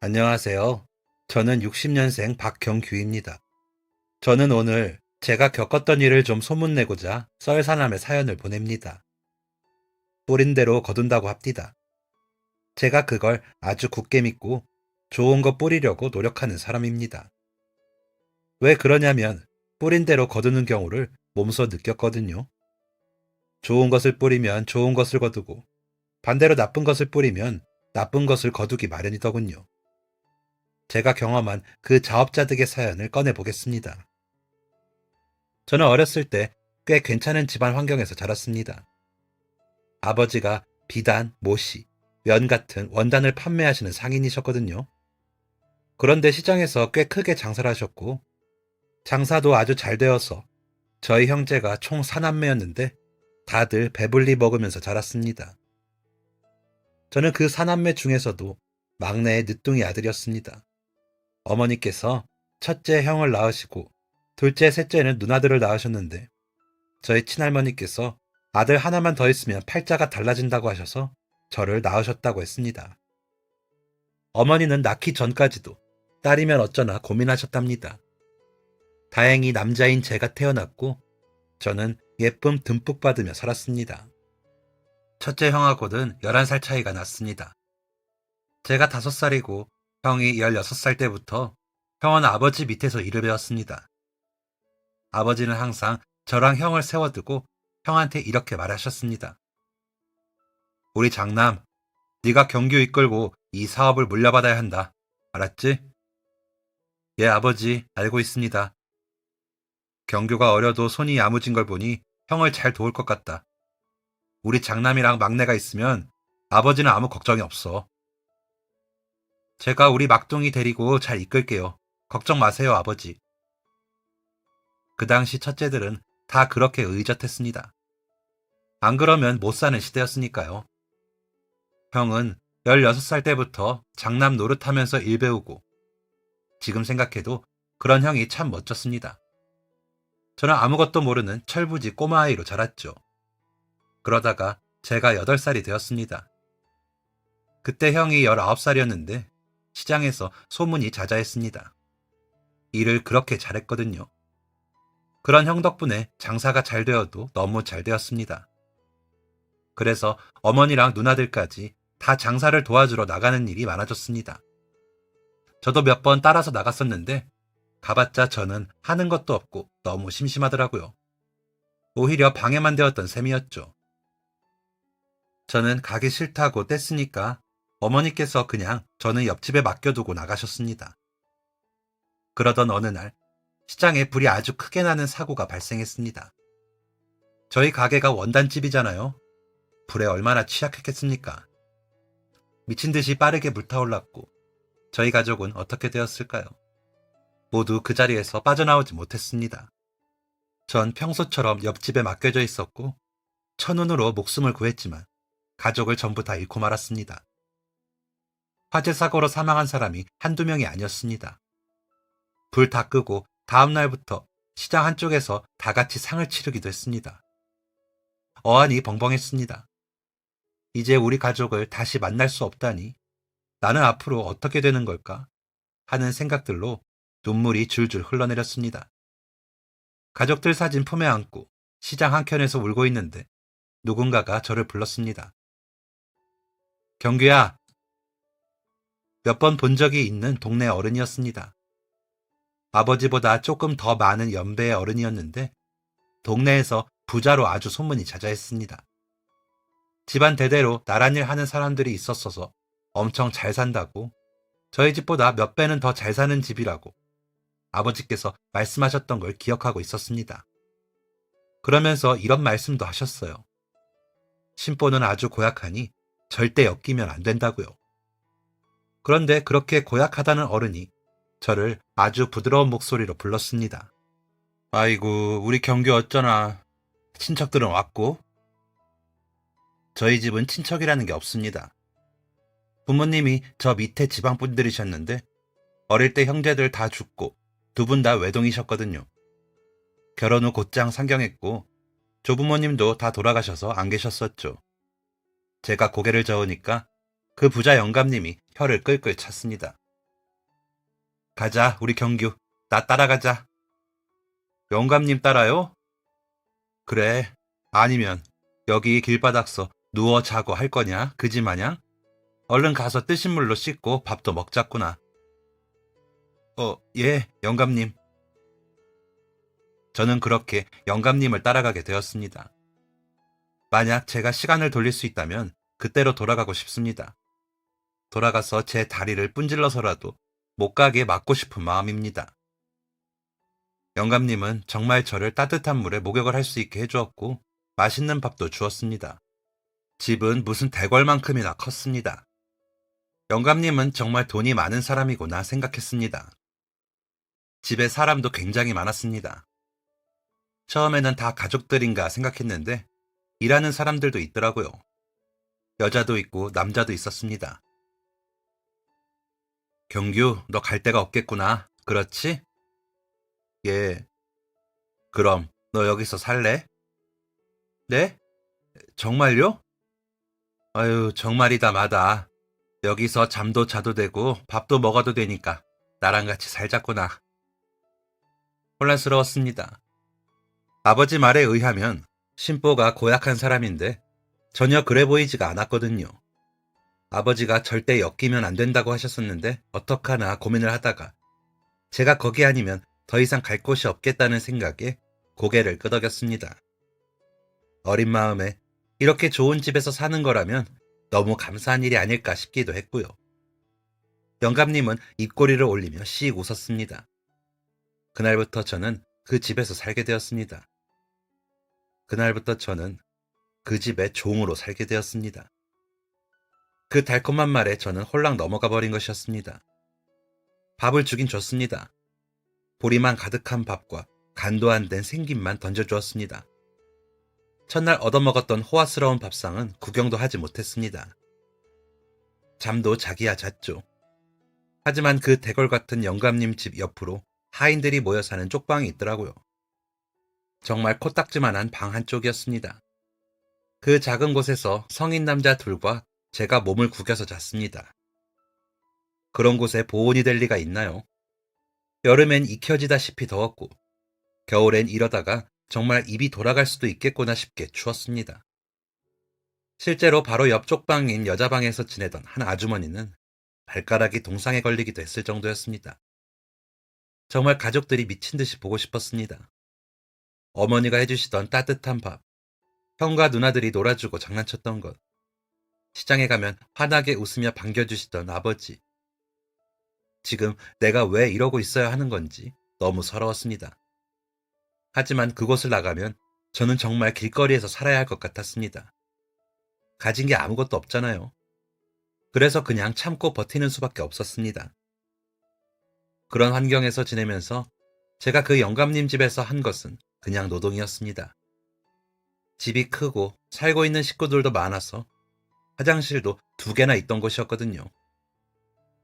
안녕하세요. 저는 60년생 박경규입니다. 저는 오늘 제가 겪었던 일을 좀 소문내고자 썰사남의 사연을 보냅니다. 뿌린 대로 거둔다고 합디다. 제가 그걸 아주 굳게 믿고 좋은 거 뿌리려고 노력하는 사람입니다. 왜 그러냐면 뿌린 대로 거두는 경우를 몸소 느꼈거든요. 좋은 것을 뿌리면 좋은 것을 거두고 반대로 나쁜 것을 뿌리면 나쁜 것을 거두기 마련이더군요. 제가 경험한 그 자업자득의 사연을 꺼내보겠습니다. 저는 어렸을 때 꽤 괜찮은 집안 환경에서 자랐습니다. 아버지가 비단, 모씨, 면 같은 원단을 판매하시는 상인이셨거든요. 그런데 시장에서 꽤 크게 장사를 하셨고 장사도 아주 잘 되어서 저희 형제가 총 4남매였는데 다들 배불리 먹으면서 자랐습니다. 저는 그 4남매 중에서도 막내의 늦둥이 아들이었습니다. 어머니께서 첫째 형을 낳으시고 둘째, 셋째는 누나들을 낳으셨는데 저희 친할머니께서 아들 하나만 더 있으면 팔자가 달라진다고 하셔서 저를 낳으셨다고 했습니다. 어머니는 낳기 전까지도 딸이면 어쩌나 고민하셨답니다. 다행히 남자인 제가 태어났고 저는 예쁨 듬뿍 받으며 살았습니다. 첫째 형하고는 11살 차이가 났습니다. 제가 5살이고 형이 16살 때부터 형은 아버지 밑에서 일을 배웠습니다. 아버지는 항상 저랑 형을 세워두고 형한테 이렇게 말하셨습니다. 우리 장남, 네가 경규 이끌고 이 사업을 물려받아야 한다. 알았지? 예, 아버지, 알고 있습니다. 경규가 어려도 손이 야무진 걸 보니 형을 잘 도울 것 같다. 우리 장남이랑 막내가 있으면 아버지는 아무 걱정이 없어. 제가 우리 막둥이 데리고 잘 이끌게요. 걱정 마세요, 아버지. 그 당시 첫째들은 다 그렇게 의젓했습니다. 안 그러면 못 사는 시대였으니까요. 형은 16살 때부터 장남 노릇하면서 일 배우고 지금 생각해도 그런 형이 참 멋졌습니다. 저는 아무것도 모르는 철부지 꼬마아이로 자랐죠. 그러다가 제가 8살이 되었습니다. 그때 형이 19살이었는데 시장에서 소문이 자자했습니다. 일을 그렇게 잘했거든요. 그런 형 덕분에 장사가 잘 되어도 너무 잘 되었습니다. 그래서 어머니랑 누나들까지 다 장사를 도와주러 나가는 일이 많아졌습니다. 저도 몇 번 따라서 나갔었는데 가봤자 저는 하는 것도 없고 너무 심심하더라고요. 오히려 방해만 되었던 셈이었죠. 저는 가기 싫다고 뗐으니까 어머니께서 그냥 저는 옆집에 맡겨두고 나가셨습니다. 그러던 어느 날 시장에 불이 아주 크게 나는 사고가 발생했습니다. 저희 가게가 원단집이잖아요. 불에 얼마나 취약했겠습니까? 미친 듯이 빠르게 불타올랐고 저희 가족은 어떻게 되었을까요? 모두 그 자리에서 빠져나오지 못했습니다. 전 평소처럼 옆집에 맡겨져 있었고 천운으로 목숨을 구했지만 가족을 전부 다 잃고 말았습니다. 화재 사고로 사망한 사람이 한두 명이 아니었습니다. 불 다 끄고 다음 날부터 시장 한쪽에서 다 같이 상을 치르기도 했습니다. 어안이 벙벙했습니다. 이제 우리 가족을 다시 만날 수 없다니 나는 앞으로 어떻게 되는 걸까 하는 생각들로 눈물이 줄줄 흘러내렸습니다. 가족들 사진 품에 안고 시장 한켠에서 울고 있는데 누군가가 저를 불렀습니다. 경규야. 몇 번 본 적이 있는 동네 어른이었습니다. 아버지보다 조금 더 많은 연배의 어른이었는데 동네에서 부자로 아주 소문이 자자했습니다. 집안 대대로 나랏일 하는 사람들이 있었어서 엄청 잘 산다고, 저희 집보다 몇 배는 더 잘 사는 집이라고 아버지께서 말씀하셨던 걸 기억하고 있었습니다. 그러면서 이런 말씀도 하셨어요. 심보는 아주 고약하니 절대 엮이면 안 된다고요. 그런데 그렇게 고약하다는 어른이 저를 아주 부드러운 목소리로 불렀습니다. 아이고, 우리 경규 어쩌나. 친척들은 왔고? 저희 집은 친척이라는 게 없습니다. 부모님이 저 밑에 지방분들이셨는데 어릴 때 형제들 다 죽고 두 분 다 외동이셨거든요. 결혼 후 곧장 상경했고 조부모님도 다 돌아가셔서 안 계셨었죠. 제가 고개를 저으니까 그 부자 영감님이 혀를 끌끌 찼습니다. 가자, 우리 경규. 나 따라가자. 영감님 따라요? 그래. 아니면 여기 길바닥서 누워 자고 할 거냐? 그지 마냥? 얼른 가서 뜨신 물로 씻고 밥도 먹자꾸나. 예, 영감님. 저는 그렇게 영감님을 따라가게 되었습니다. 만약 제가 시간을 돌릴 수 있다면 그때로 돌아가고 싶습니다. 돌아가서 제 다리를 분질러서라도 못 가게 막고 싶은 마음입니다. 영감님은 정말 저를 따뜻한 물에 목욕을 할 수 있게 해주었고 맛있는 밥도 주었습니다. 집은 무슨 대궐만큼이나 컸습니다. 영감님은 정말 돈이 많은 사람이구나 생각했습니다. 집에 사람도 굉장히 많았습니다. 처음에는 다 가족들인가 생각했는데 일하는 사람들도 있더라고요. 여자도 있고 남자도 있었습니다. 경규, 너 갈 데가 없겠구나. 그렇지? 예. 그럼 너 여기서 살래? 네? 정말요? 아유, 정말이다 마다. 여기서 잠도 자도 되고 밥도 먹어도 되니까 나랑 같이 살자꾸나. 혼란스러웠습니다. 아버지 말에 의하면 신보가 고약한 사람인데 전혀 그래 보이지가 않았거든요. 아버지가 절대 엮이면 안 된다고 하셨었는데 어떡하나 고민을 하다가 제가 거기 아니면 더 이상 갈 곳이 없겠다는 생각에 고개를 끄덕였습니다. 어린 마음에 이렇게 좋은 집에서 사는 거라면 너무 감사한 일이 아닐까 싶기도 했고요. 영감님은 입꼬리를 올리며 씩 웃었습니다. 그날부터 저는 그 집에서 살게 되었습니다. 그날부터 저는 그 집의 종으로 살게 되었습니다. 그 달콤한 말에 저는 홀랑 넘어가 버린 것이었습니다. 밥을 주긴 줬습니다. 보리만 가득한 밥과 간도 안 된 생김만 던져주었습니다. 첫날 얻어먹었던 호화스러운 밥상은 구경도 하지 못했습니다. 잠도 자기야 잤죠. 하지만 그 대궐 같은 영감님 집 옆으로 하인들이 모여 사는 쪽방이 있더라고요. 정말 코딱지만한 방 한쪽이었습니다. 그 작은 곳에서 성인 남자 둘과 제가 몸을 구겨서 잤습니다. 그런 곳에 보온이 될 리가 있나요? 여름엔 익혀지다시피 더웠고 겨울엔 이러다가 정말 입이 돌아갈 수도 있겠구나 싶게 추웠습니다. 실제로 바로 옆쪽 방인 여자방에서 지내던 한 아주머니는 발가락이 동상에 걸리기도 했을 정도였습니다. 정말 가족들이 미친 듯이 보고 싶었습니다. 어머니가 해주시던 따뜻한 밥, 형과 누나들이 놀아주고 장난쳤던 것, 시장에 가면 환하게 웃으며 반겨주시던 아버지. 지금 내가 왜 이러고 있어야 하는 건지 너무 서러웠습니다. 하지만 그곳을 나가면 저는 정말 길거리에서 살아야 할 것 같았습니다. 가진 게 아무것도 없잖아요. 그래서 그냥 참고 버티는 수밖에 없었습니다. 그런 환경에서 지내면서 제가 그 영감님 집에서 한 것은 그냥 노동이었습니다. 집이 크고 살고 있는 식구들도 많아서 화장실도 2개나 있던 곳이었거든요.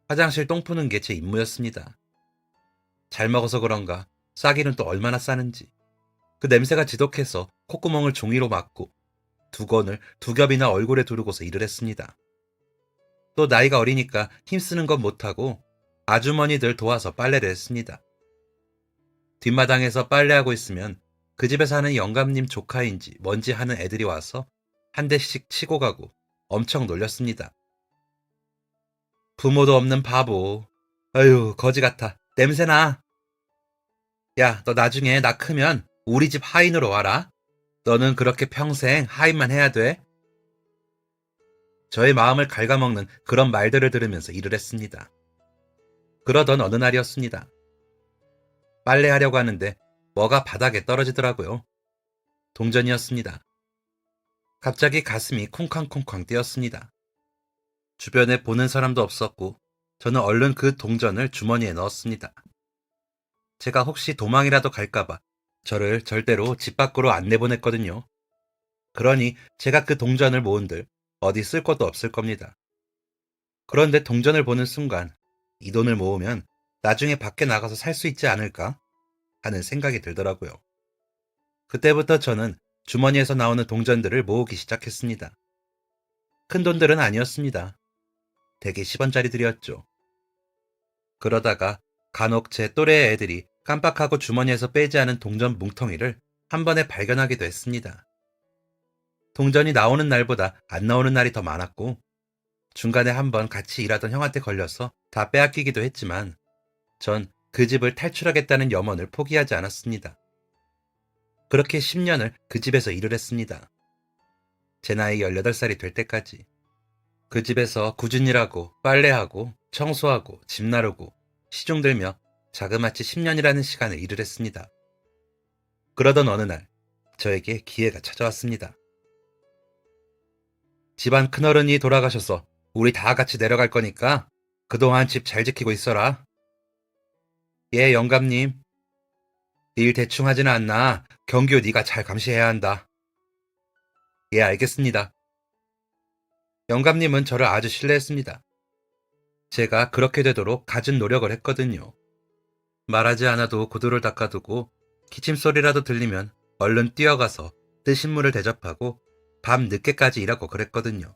화장실 똥 푸는 게 제 임무였습니다. 잘 먹어서 그런가 싸기는 또 얼마나 싸는지. 그 냄새가 지독해서 콧구멍을 종이로 막고 두건을 2겹이나 얼굴에 두르고서 일을 했습니다. 또 나이가 어리니까 힘쓰는 건 못하고 아주머니들 도와서 빨래를 했습니다. 뒷마당에서 빨래하고 있으면 그 집에 사는 영감님 조카인지 뭔지 하는 애들이 와서 한 대씩 치고 가고 엄청 놀렸습니다. 부모도 없는 바보. 아유, 거지 같아. 냄새나. 야, 너 나중에 나 크면 우리 집 하인으로 와라. 너는 그렇게 평생 하인만 해야 돼. 저의 마음을 갉아먹는 그런 말들을 들으면서 일을 했습니다. 그러던 어느 날이었습니다. 빨래하려고 하는데 뭐가 바닥에 떨어지더라고요. 동전이었습니다. 갑자기 가슴이 쿵쾅쿵쾅 뛰었습니다. 주변에 보는 사람도 없었고 저는 얼른 그 동전을 주머니에 넣었습니다. 제가 혹시 도망이라도 갈까봐 저를 절대로 집 밖으로 안 내보냈거든요. 그러니 제가 그 동전을 모은들 어디 쓸 것도 없을 겁니다. 그런데 동전을 보는 순간 이 돈을 모으면 나중에 밖에 나가서 살 수 있지 않을까 하는 생각이 들더라고요. 그때부터 저는 주머니에서 나오는 동전들을 모으기 시작했습니다. 큰 돈들은 아니었습니다. 대개 10원짜리들이었죠. 그러다가 간혹 제 또래의 애들이 깜빡하고 주머니에서 빼지 않은 동전 뭉텅이를 한 번에 발견하기도 했습니다. 동전이 나오는 날보다 안 나오는 날이 더 많았고, 중간에 한 번 같이 일하던 형한테 걸려서 다 빼앗기기도 했지만, 전 그 집을 탈출하겠다는 염원을 포기하지 않았습니다. 그렇게 10년을 그 집에서 일을 했습니다. 제 나이 18살이 될 때까지. 그 집에서 꾸준히 일하고 빨래하고 청소하고 집 나르고 시중 들며 자그마치 10년이라는 시간을 일을 했습니다. 그러던 어느 날 저에게 기회가 찾아왔습니다. 집안 큰어른이 돌아가셔서 우리 다 같이 내려갈 거니까 그동안 집 잘 지키고 있어라. 예, 영감님. 일 대충 하지는 않나. 경규 네가 잘 감시해야 한다. 예, 알겠습니다. 영감님은 저를 아주 신뢰했습니다. 제가 그렇게 되도록 갖은 노력을 했거든요. 말하지 않아도 구두를 닦아두고 기침소리라도 들리면 얼른 뛰어가서 뜨신 물을 대접하고 밤 늦게까지 일하고 그랬거든요.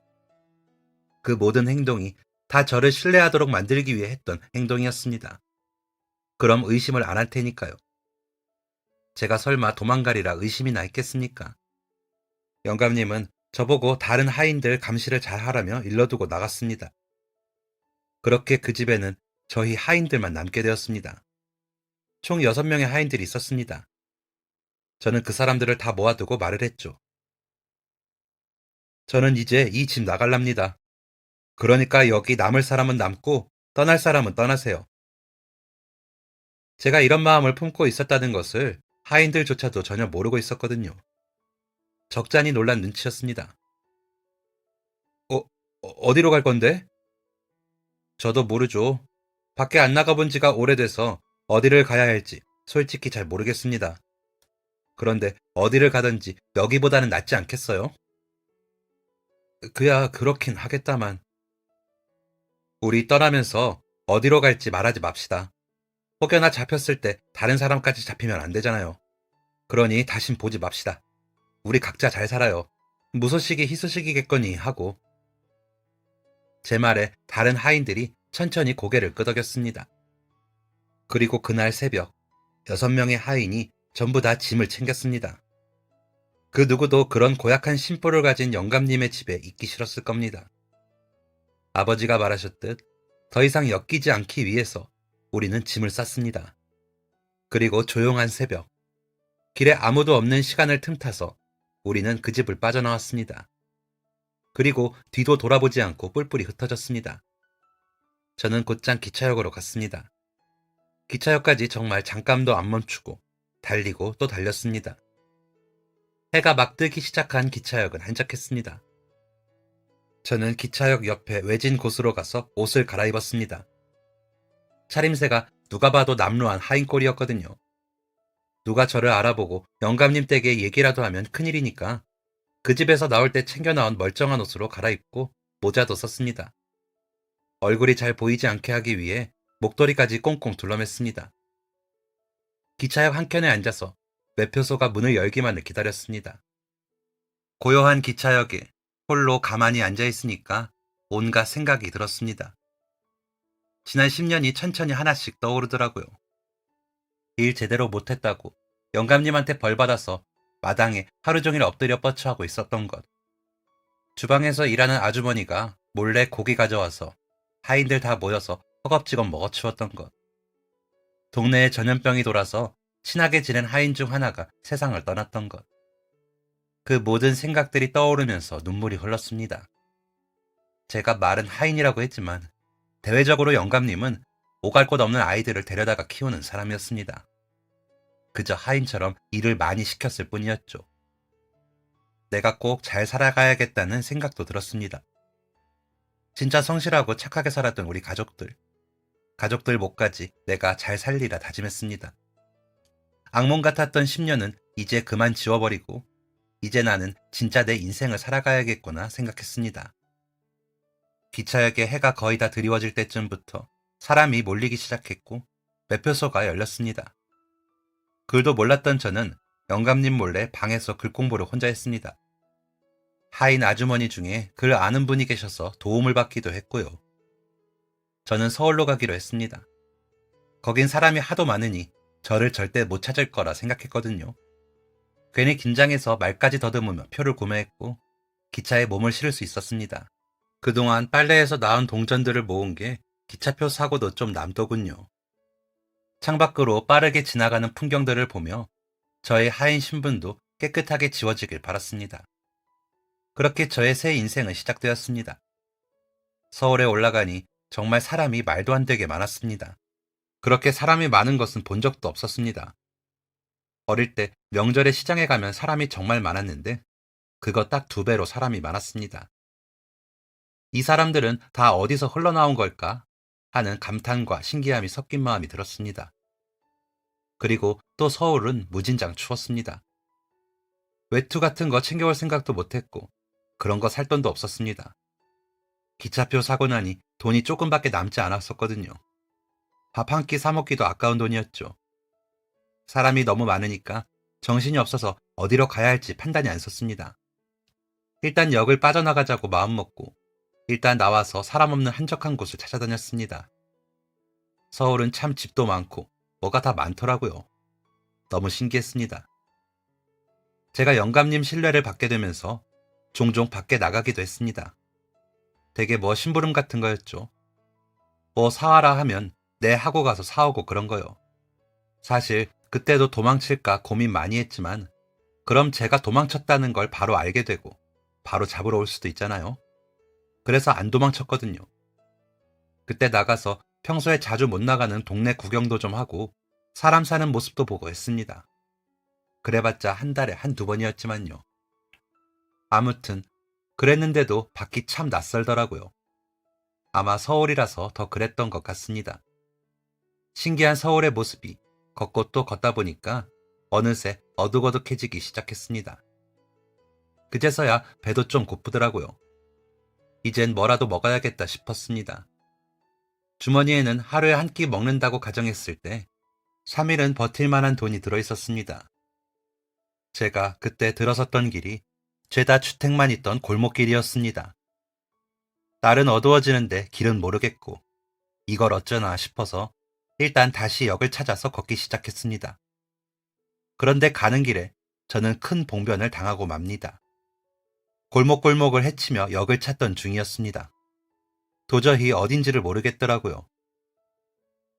그 모든 행동이 다 저를 신뢰하도록 만들기 위해 했던 행동이었습니다. 그럼 의심을 안 할 테니까요. 제가 설마 도망가리라 의심이나 했겠습니까? 영감님은 저보고 다른 하인들 감시를 잘 하라며 일러두고 나갔습니다. 그렇게 그 집에는 저희 하인들만 남게 되었습니다. 총 6명의 하인들이 있었습니다. 저는 그 사람들을 다 모아두고 말을 했죠. 저는 이제 이 집 나갈랍니다. 그러니까 여기 남을 사람은 남고 떠날 사람은 떠나세요. 제가 이런 마음을 품고 있었다는 것을 하인들조차도 전혀 모르고 있었거든요. 적잖이 놀란 눈치였습니다. 어디로 갈 건데? 저도 모르죠. 밖에 안 나가본 지가 오래돼서 어디를 가야 할지 솔직히 잘 모르겠습니다. 그런데 어디를 가든지 여기보다는 낫지 않겠어요? 그야 그렇긴 하겠다만. 우리 떠나면서 어디로 갈지 말하지 맙시다. 혹여나 잡혔을 때 다른 사람까지 잡히면 안 되잖아요. 그러니 다신 보지 맙시다. 우리 각자 잘 살아요. 무소식이 희소식이겠거니 하고. 제 말에 다른 하인들이 천천히 고개를 끄덕였습니다. 그리고 그날 새벽 6명의 하인이 전부 다 짐을 챙겼습니다. 그 누구도 그런 고약한 심보를 가진 영감님의 집에 있기 싫었을 겁니다. 아버지가 말하셨듯 더 이상 엮이지 않기 위해서 우리는 짐을 쌌습니다. 그리고 조용한 새벽, 길에 아무도 없는 시간을 틈타서 우리는 그 집을 빠져나왔습니다. 그리고 뒤도 돌아보지 않고 뿔뿔이 흩어졌습니다. 저는 곧장 기차역으로 갔습니다. 기차역까지 정말 잠깐도 안 멈추고 달리고 또 달렸습니다. 해가 막 뜨기 시작한 기차역은 한적했습니다. 저는 기차역 옆에 외진 곳으로 가서 옷을 갈아입었습니다. 차림새가 누가 봐도 남루한 하인꼴이었거든요. 누가 저를 알아보고 영감님 댁에 얘기라도 하면 큰일이니까 그 집에서 나올 때 챙겨 나온 멀쩡한 옷으로 갈아입고 모자도 썼습니다. 얼굴이 잘 보이지 않게 하기 위해 목도리까지 꽁꽁 둘러맸습니다. 기차역 한켠에 앉아서 매표소가 문을 열기만을 기다렸습니다. 고요한 기차역에 홀로 가만히 앉아있으니까 온갖 생각이 들었습니다. 지난 10년이 천천히 하나씩 떠오르더라고요. 일 제대로 못했다고 영감님한테 벌받아서 마당에 하루 종일 엎드려 뻗쳐하고 있었던 것. 주방에서 일하는 아주머니가 몰래 고기 가져와서 하인들 다 모여서 허겁지겁 먹어치웠던 것. 동네에 전염병이 돌아서 친하게 지낸 하인 중 하나가 세상을 떠났던 것. 그 모든 생각들이 떠오르면서 눈물이 흘렀습니다. 제가 말은 하인이라고 했지만 대외적으로 영감님은 오갈 곳 없는 아이들을 데려다가 키우는 사람이었습니다. 그저 하인처럼 일을 많이 시켰을 뿐이었죠. 내가 꼭 잘 살아가야겠다는 생각도 들었습니다. 진짜 성실하고 착하게 살았던 우리 가족들 목까지 내가 잘 살리라 다짐했습니다. 악몽 같았던 10년은 이제 그만 지워버리고 이제 나는 진짜 내 인생을 살아가야겠구나 생각했습니다. 기차역에 해가 거의 다 드리워질 때쯤부터 사람이 몰리기 시작했고 매표소가 열렸습니다. 글도 몰랐던 저는 영감님 몰래 방에서 글 공부를 혼자 했습니다. 하인 아주머니 중에 글 아는 분이 계셔서 도움을 받기도 했고요. 저는 서울로 가기로 했습니다. 거긴 사람이 하도 많으니 저를 절대 못 찾을 거라 생각했거든요. 괜히 긴장해서 말까지 더듬으며 표를 구매했고 기차에 몸을 실을 수 있었습니다. 그동안 빨래에서 나온 동전들을 모은 게 기차표 사고도 좀 남더군요. 창밖으로 빠르게 지나가는 풍경들을 보며 저의 하인 신분도 깨끗하게 지워지길 바랐습니다. 그렇게 저의 새 인생은 시작되었습니다. 서울에 올라가니 정말 사람이 말도 안 되게 많았습니다. 그렇게 사람이 많은 것은 본 적도 없었습니다. 어릴 때 명절에 시장에 가면 사람이 정말 많았는데 그거 딱 2배로 사람이 많았습니다. 이 사람들은 다 어디서 흘러나온 걸까 하는 감탄과 신기함이 섞인 마음이 들었습니다. 그리고 또 서울은 무진장 추웠습니다. 외투 같은 거 챙겨올 생각도 못했고 그런 거 살 돈도 없었습니다. 기차표 사고 나니 돈이 조금밖에 남지 않았었거든요. 밥 한 끼 사 먹기도 아까운 돈이었죠. 사람이 너무 많으니까 정신이 없어서 어디로 가야 할지 판단이 안 섰습니다. 일단 역을 빠져나가자고 마음먹고 일단 나와서 사람 없는 한적한 곳을 찾아다녔습니다. 서울은 참 집도 많고 뭐가 다 많더라고요. 너무 신기했습니다. 제가 영감님 신뢰를 받게 되면서 종종 밖에 나가기도 했습니다. 되게 뭐 심부름 같은 거였죠. 뭐 사와라 하면 네 하고 가서 사오고 그런 거요. 사실 그때도 도망칠까 고민 많이 했지만 그럼 제가 도망쳤다는 걸 바로 알게 되고 바로 잡으러 올 수도 있잖아요. 그래서 안 도망쳤거든요. 그때 나가서 평소에 자주 못 나가는 동네 구경도 좀 하고 사람 사는 모습도 보고 했습니다. 그래봤자 한 달에 1~2번이었지만요. 아무튼 그랬는데도 밖이 참 낯설더라고요. 아마 서울이라서 더 그랬던 것 같습니다. 신기한 서울의 모습이 걷고 또 걷다 보니까 어느새 어둑어둑해지기 시작했습니다. 그제서야 배도 좀 고프더라고요. 이젠 뭐라도 먹어야겠다 싶었습니다. 주머니에는 하루에 한 끼 먹는다고 가정했을 때 3일은 버틸 만한 돈이 들어있었습니다. 제가 그때 들어섰던 길이 죄다 주택만 있던 골목길이었습니다. 날은 어두워지는데 길은 모르겠고 이걸 어쩌나 싶어서 일단 다시 역을 찾아서 걷기 시작했습니다. 그런데 가는 길에 저는 큰 봉변을 당하고 맙니다. 골목골목을 헤치며 역을 찾던 중이었습니다. 도저히 어딘지를 모르겠더라고요.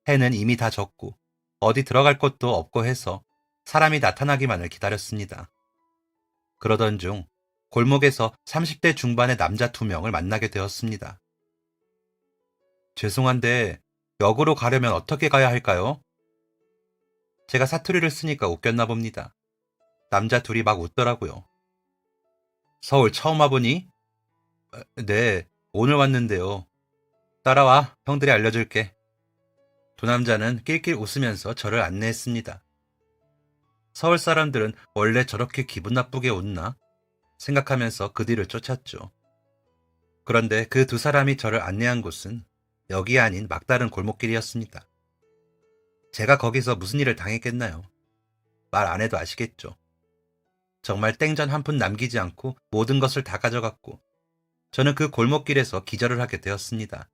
해는 이미 다 졌고 어디 들어갈 곳도 없고 해서 사람이 나타나기만을 기다렸습니다. 그러던 중 골목에서 30대 중반의 남자 2명을 만나게 되었습니다. 죄송한데 역으로 가려면 어떻게 가야 할까요? 제가 사투리를 쓰니까 웃겼나 봅니다. 남자 둘이 막 웃더라고요. 서울 처음 와보니? 네, 오늘 왔는데요. 따라와, 형들이 알려줄게. 두 남자는 낄낄 웃으면서 저를 안내했습니다. 서울 사람들은 원래 저렇게 기분 나쁘게 웃나? 생각하면서 그 뒤를 쫓았죠. 그런데 그 2사람이 저를 안내한 곳은 역이 아닌 막다른 골목길이었습니다. 제가 거기서 무슨 일을 당했겠나요? 말 안 해도 아시겠죠. 정말 땡전 한 푼 남기지 않고 모든 것을 다 가져갔고 저는 그 골목길에서 기절을 하게 되었습니다.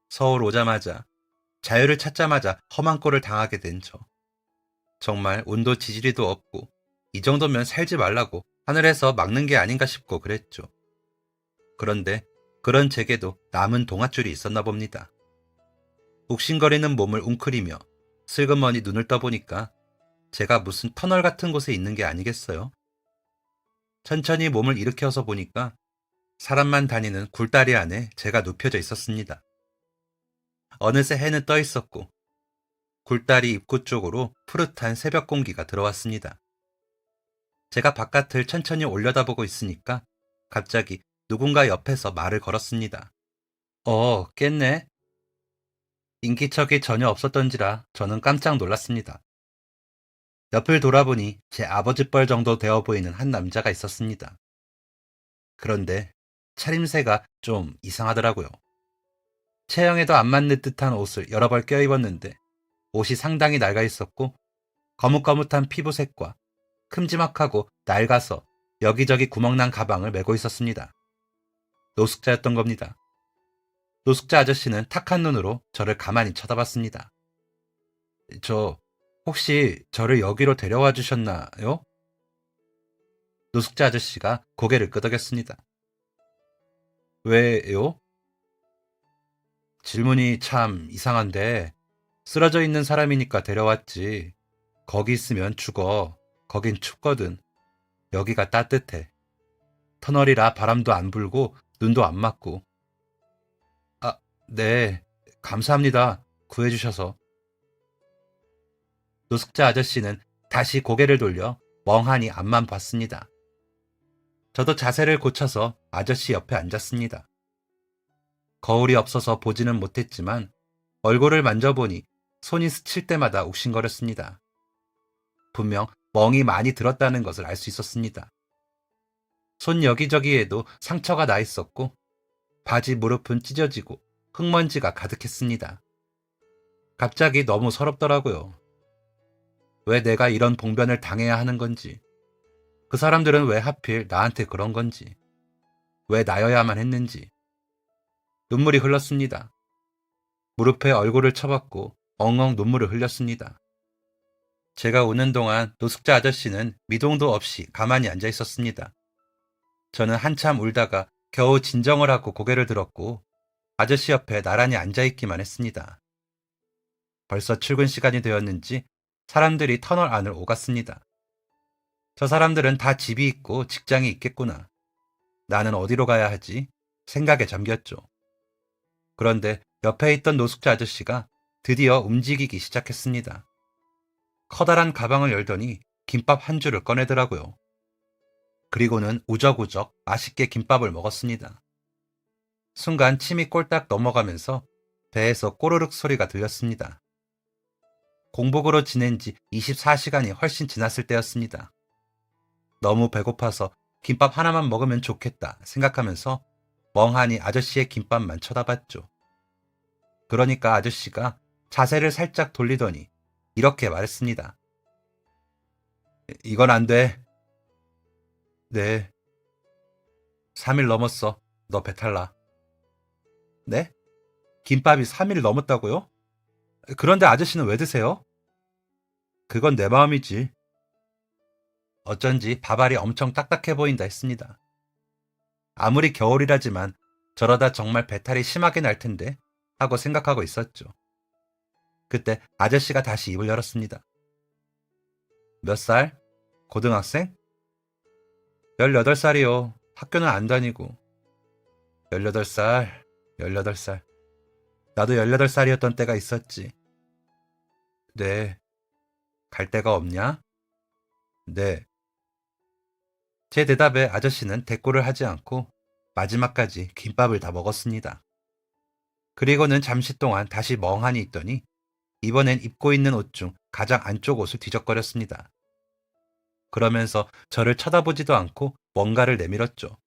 서울 오자마자 자유를 찾자마자 험한 꼴을 당하게 된 저. 정말 운도 지지리도 없고 이 정도면 살지 말라고 하늘에서 막는 게 아닌가 싶고 그랬죠. 그런데 그런 제게도 남은 동아줄이 있었나 봅니다. 욱신거리는 몸을 웅크리며 슬그머니 눈을 떠보니까 제가 무슨 터널 같은 곳에 있는 게 아니겠어요? 천천히 몸을 일으켜서 보니까 사람만 다니는 굴다리 안에 제가 눕혀져 있었습니다. 어느새 해는 떠 있었고 굴다리 입구 쪽으로 푸릇한 새벽 공기가 들어왔습니다. 제가 바깥을 천천히 올려다보고 있으니까 갑자기 누군가 옆에서 말을 걸었습니다. 깼네. 인기척이 전혀 없었던지라 저는 깜짝 놀랐습니다. 옆을 돌아보니 제 아버지 뻘 정도 되어 보이는 한 남자가 있었습니다. 그런데 차림새가 좀 이상하더라고요. 체형에도 안 맞는 듯한 옷을 여러 벌 껴입었는데 옷이 상당히 낡아 있었고 거뭇거뭇한 피부색과 큼지막하고 낡아서 여기저기 구멍난 가방을 메고 있었습니다. 노숙자였던 겁니다. 노숙자 아저씨는 탁한 눈으로 저를 가만히 쳐다봤습니다. 저, 혹시 저를 여기로 데려와 주셨나요? 노숙자 아저씨가 고개를 끄덕였습니다. 왜요? 질문이 참 이상한데, 쓰러져 있는 사람이니까 데려왔지. 거기 있으면 죽어. 거긴 춥거든. 여기가 따뜻해. 터널이라 바람도 안 불고 눈도 안 맞고. 아, 네. 감사합니다. 구해주셔서. 노숙자 아저씨는 다시 고개를 돌려 멍하니 앞만 봤습니다. 저도 자세를 고쳐서 아저씨 옆에 앉았습니다. 거울이 없어서 보지는 못했지만 얼굴을 만져보니 손이 스칠 때마다 욱신거렸습니다. 분명 멍이 많이 들었다는 것을 알 수 있었습니다. 손 여기저기에도 상처가 나 있었고 바지 무릎은 찢어지고 흙먼지가 가득했습니다. 갑자기 너무 서럽더라고요. 왜 내가 이런 봉변을 당해야 하는 건지, 그 사람들은 왜 하필 나한테 그런 건지, 왜 나여야만 했는지. 눈물이 흘렀습니다. 무릎에 얼굴을 쳐박고 엉엉 눈물을 흘렸습니다. 제가 우는 동안 노숙자 아저씨는 미동도 없이 가만히 앉아 있었습니다. 저는 한참 울다가 겨우 진정을 하고 고개를 들었고 아저씨 옆에 나란히 앉아있기만 했습니다. 벌써 출근 시간이 되었는지 사람들이 터널 안을 오갔습니다. 저 사람들은 다 집이 있고 직장이 있겠구나. 나는 어디로 가야 하지? 생각에 잠겼죠. 그런데 옆에 있던 노숙자 아저씨가 드디어 움직이기 시작했습니다. 커다란 가방을 열더니 김밥 한 줄을 꺼내더라고요. 그리고는 우적우적 맛있게 김밥을 먹었습니다. 순간 침이 꼴딱 넘어가면서 배에서 꼬르륵 소리가 들렸습니다. 공복으로 지낸 지 24시간이 훨씬 지났을 때였습니다. 너무 배고파서 김밥 하나만 먹으면 좋겠다 생각하면서 멍하니 아저씨의 김밥만 쳐다봤죠. 그러니까 아저씨가 자세를 살짝 돌리더니 이렇게 말했습니다. 이건 안 돼. 네. 3일 넘었어. 너 배탈 나. 네? 김밥이 3일 넘었다고요? 그런데 아저씨는 왜 드세요? 그건 내 마음이지. 어쩐지 밥알이 엄청 딱딱해 보인다 했습니다. 아무리 겨울이라지만 저러다 정말 배탈이 심하게 날 텐데 하고 생각하고 있었죠. 그때 아저씨가 다시 입을 열었습니다. 몇 살? 고등학생? 18살이요. 학교는 안 다니고. 18살, 18살. 나도 18살이었던 때가 있었지. 네. 갈 데가 없냐? 네. 제 대답에 아저씨는 대꾸를 하지 않고 마지막까지 김밥을 다 먹었습니다. 그리고는 잠시 동안 다시 멍하니 있더니 이번엔 입고 있는 옷 중 가장 안쪽 옷을 뒤적거렸습니다. 그러면서 저를 쳐다보지도 않고 뭔가를 내밀었죠.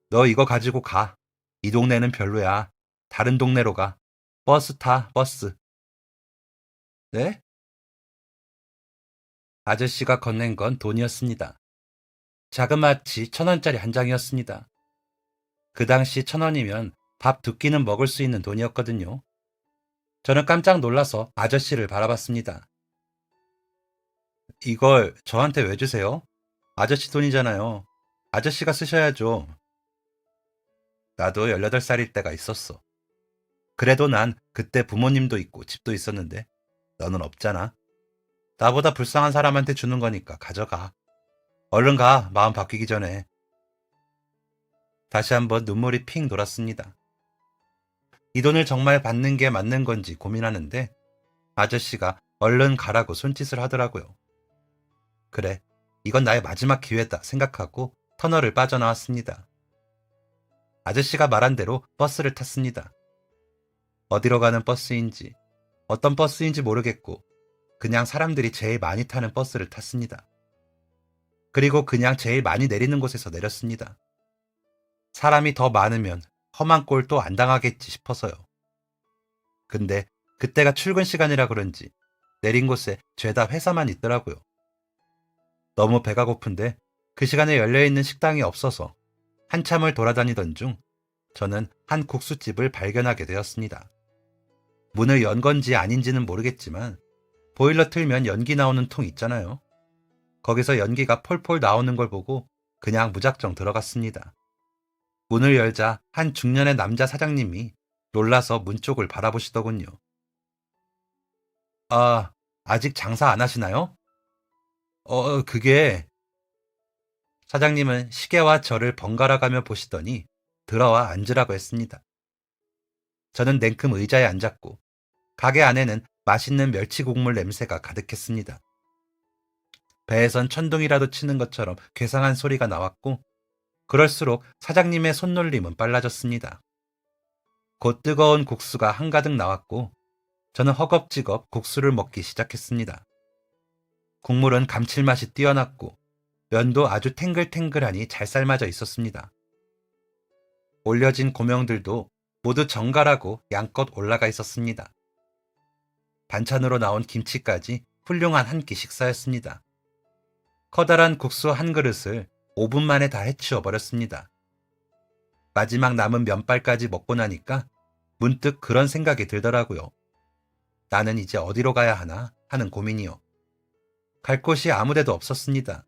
너 이거 가지고 가. 이 동네는 별로야. 다른 동네로 가. 버스 타, 버스. 네? 아저씨가 건넨 건 돈이었습니다. 자그마치 1,000원짜리 한 장이었습니다. 그 당시 1,000원이면 밥 두 끼는 먹을 수 있는 돈이었거든요. 저는 깜짝 놀라서 아저씨를 바라봤습니다. 이걸 저한테 왜 주세요? 아저씨 돈이잖아요. 아저씨가 쓰셔야죠. 나도 18살일 때가 있었어. 그래도 난 그때 부모님도 있고 집도 있었는데 너는 없잖아. 나보다 불쌍한 사람한테 주는 거니까 가져가. 얼른 가, 마음 바뀌기 전에. 다시 한번 눈물이 핑 돌았습니다. 이 돈을 정말 받는 게 맞는 건지 고민하는데 아저씨가 얼른 가라고 손짓을 하더라고요. 그래, 이건 나의 마지막 기회다 생각하고 터널을 빠져나왔습니다. 아저씨가 말한 대로 버스를 탔습니다. 어디로 가는 버스인지, 어떤 버스인지 모르겠고 그냥 사람들이 제일 많이 타는 버스를 탔습니다. 그리고 그냥 제일 많이 내리는 곳에서 내렸습니다. 사람이 더 많으면 험한 꼴 또 안 당하겠지 싶어서요. 근데 그때가 출근 시간이라 그런지 내린 곳에 죄다 회사만 있더라고요. 너무 배가 고픈데 그 시간에 열려있는 식당이 없어서 한참을 돌아다니던 중 저는 한 국수집을 발견하게 되었습니다. 문을 연 건지 아닌지는 모르겠지만 보일러 틀면 연기 나오는 통 있잖아요. 거기서 연기가 폴폴 나오는 걸 보고 그냥 무작정 들어갔습니다. 문을 열자 한 중년의 남자 사장님이 놀라서 문 쪽을 바라보시더군요. 아, 아직 장사 안 하시나요? 그게... 사장님은 시계와 저를 번갈아 가며 보시더니 들어와 앉으라고 했습니다. 저는 냉큼 의자에 앉았고 가게 안에는 맛있는 멸치 국물 냄새가 가득했습니다. 배에선 천둥이라도 치는 것처럼 괴상한 소리가 나왔고 그럴수록 사장님의 손놀림은 빨라졌습니다. 곧 뜨거운 국수가 한가득 나왔고 저는 허겁지겁 국수를 먹기 시작했습니다. 국물은 감칠맛이 뛰어났고 면도 아주 탱글탱글하니 잘 삶아져 있었습니다. 올려진 고명들도 모두 정갈하고 양껏 올라가 있었습니다. 반찬으로 나온 김치까지 훌륭한 한 끼 식사였습니다. 커다란 국수 한 그릇을 5분 만에 다 해치워 버렸습니다. 마지막 남은 면발까지 먹고 나니까 문득 그런 생각이 들더라고요. 나는 이제 어디로 가야 하나 하는 고민이요. 갈 곳이 아무데도 없었습니다.